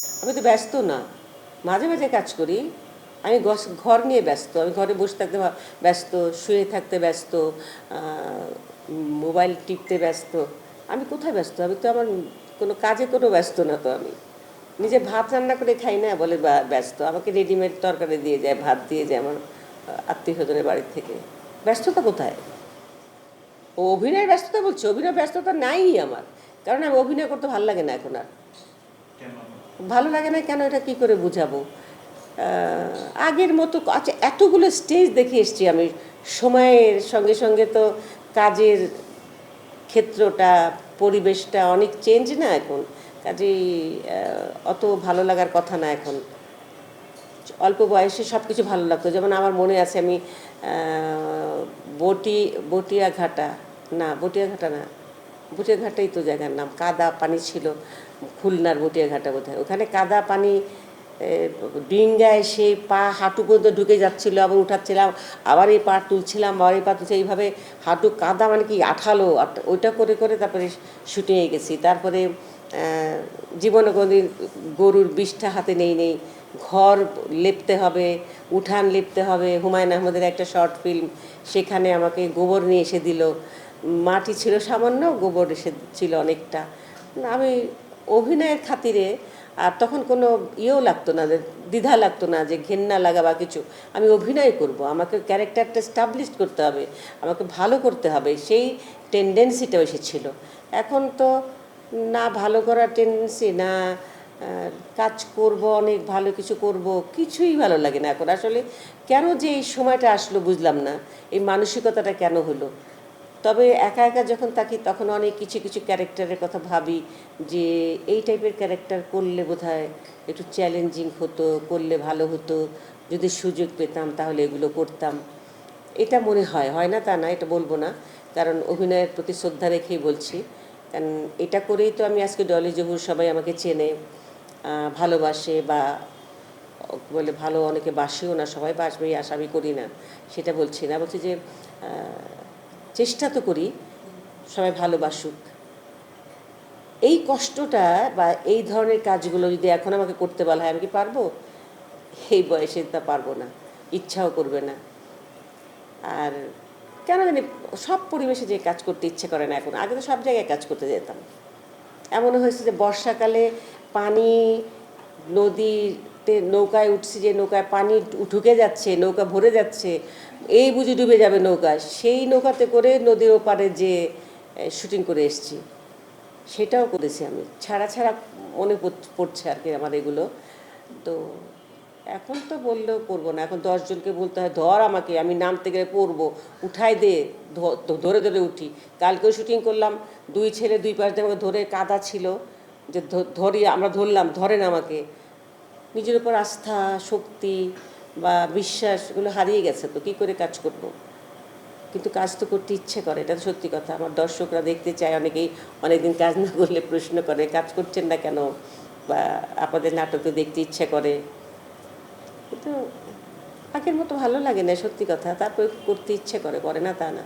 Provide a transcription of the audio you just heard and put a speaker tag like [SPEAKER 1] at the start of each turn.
[SPEAKER 1] আমি তো ব্যস্ত না, মাঝে মাঝে কাজ করি। আমি ঘর নিয়ে ব্যস্ত, আমি ঘরে বসে থাকতে ব্যস্ত, শুয়ে থাকতে ব্যস্ত, মোবাইল টিপতে ব্যস্ত। আমি কোথায় ব্যস্ত? আমি তো আমার কোনো কাজে কোনো ব্যস্ত না তো। আমি নিজে ভাত রান্না করে খাই না বলে ব্যস্ত। আমাকে রেডিমেড তরকারি দিয়ে যায়, ভাত দিয়ে যায় আমার আত্মীয় স্বজনের বাড়ির থেকে। ব্যস্ততা কোথায়? ও অভিনয়ের ব্যস্ততা বলছে? অভিনয় ব্যস্ততা নাই আমার, কারণ আমি অভিনয় করতে ভালো লাগে না এখন আর। ভালো লাগে না কেন, এটা কি করে বুঝাবো? আগের মতো আচ্ছা, এতগুলো স্টেজ দেখে এসছি আমি। সময়ের সঙ্গে সঙ্গে তো কাজের ক্ষেত্রটা, পরিবেশটা অনেক চেঞ্জ না এখন। কাজেই অত ভালো লাগার কথা না এখন। অল্প বয়সে সব কিছু ভালো লাগতো। যেমন আমার মনে আছে, আমি বটিয়াঘাটা, না বটিয়াঘাটা না, বটিয়াঘাটাই তো জায়গার নাম, কাদা পানি ছিল, খুলনার বটিয়াঘাটা বোধহয়। ওখানে কাদা পানি, ডিঙ্গায় সেই পা হাঁটু পর্যন্ত ঢুকে যাচ্ছিলো, আবার উঠাচ্ছিলাম, আবার এই পা তুলছিলাম, আবার এই পা তুলছি, এইভাবে হাঁটু কাদা মানে কি আঠালো, ওইটা করে করে তারপরে শুটিংয়ে গেছি। তারপরে জীবনে কোনোদিন গরুর বিষ্ঠা হাতে নেই। ঘর লেপতে হবে, উঠান লেপতে হবে। হুমায়ুন আহমেদের একটা শর্ট ফিল্ম, সেখানে আমাকে গোবর নিয়ে এসে দিল। মাটি ছিল সামান্য, গোবর এসে ছিল অনেকটা। আমি অভিনয়ের খাতিরে, আর তখন কোনো ইয়েও লাগতো না, দ্বিধা লাগতো না যে ঘেন্না লাগা বা কিছু। আমি অভিনয় করব, আমাকে ক্যারেক্টারটা এস্টাবলিশ করতে হবে, আমাকে ভালো করতে হবে, সেই টেন্ডেন্সিটাও এসেছিল। এখন তো না ভালো করার টেন্ডেন্সি, না কাজ করব, অনেক ভালো কিছু করব, কিছুই ভালো লাগে না এখন। আসলে কেন যে এই সময়টা আসলো বুঝলাম না, এই মানসিকতাটা কেন হলো। তবে একা একা যখন থাকি তখন অনেক কিছু কিছু ক্যারেক্টারের কথা ভাবি, যে এই টাইপের ক্যারেক্টার করলে বোধহয় একটু চ্যালেঞ্জিং হতো, করলে ভালো হতো, যদি সুযোগ পেতাম তাহলে এগুলো করতাম। এটা মনে হয়, হয় না তা না, এটা বলবো না, কারণ অভিনয়ের প্রতি শ্রদ্ধা রেখেই বলছি। কারণ এটা করেই তো আমি আজকে ডলি জহুর সবাই আমাকে চেনে, ভালোবাসে, বা বলে ভালো, অনেকে বাসেও না, সবাই বাসবে এই আশা আমি করি না, সেটা বলছি না। বলছি যে চেষ্টা তো করি সবাই ভালোবাসুক। এই কষ্টটা বা এই ধরনের কাজগুলো যদি এখন আমাকে করতে বলা হয়, আমি কি পারবো? এই বয়সে তা পারবো না, ইচ্ছাও করবে না। আর কেন জানি সব পরিবেশে যে কাজ করতে ইচ্ছে করে না এখন। আগে তো সব জায়গায় কাজ করতে যেতাম। এমনও হয়েছে যে বর্ষাকালে পানি, নদীতে নৌকায় উঠছি, যে নৌকায় পানি ঢুকে যাচ্ছে, নৌকা ভরে যাচ্ছে, এই বুঝি ডুবে যাবে নৌকা, সেই নৌকাতে করে নদীর ওপারে যে শুটিং করে এসেছি, সেটাও করেছি আমি। ছাড়া ছাড়া মনে পড়ছে আর কি আমার এগুলো। তো এখন তো বললেও করবো না, এখন 10 জনকে বলতে হয় ধর আমাকে, আমি নামতে গেলে পড়বো, উঠাই দে, ধরে ধরে উঠি। কালকেও শুটিং করলাম, 2 ছেলে 2 পাশ দিয়ে আমাকে ধরে, কাদা ছিল, যে ধরি, আমরা ধরলাম, ধরেন আমাকে। নিজের উপর আস্থা, শক্তি বা বিশ্বাস এগুলো হারিয়ে গেছে, তো কী করে কাজ করব? কিন্তু কাজ তো করতে ইচ্ছে করে, এটা তো সত্যি কথা। আমার দর্শকরা দেখতে চায়, অনেকেই অনেকদিন কাজ না করলে প্রশ্ন করে কাজ করছেন না কেন, বা আপনাদের নাটক তো দেখতে ইচ্ছে করে। কিন্তু আগের মতো ভালো লাগে না, সত্যি কথা। তারপরে করতে ইচ্ছে করে না তা না।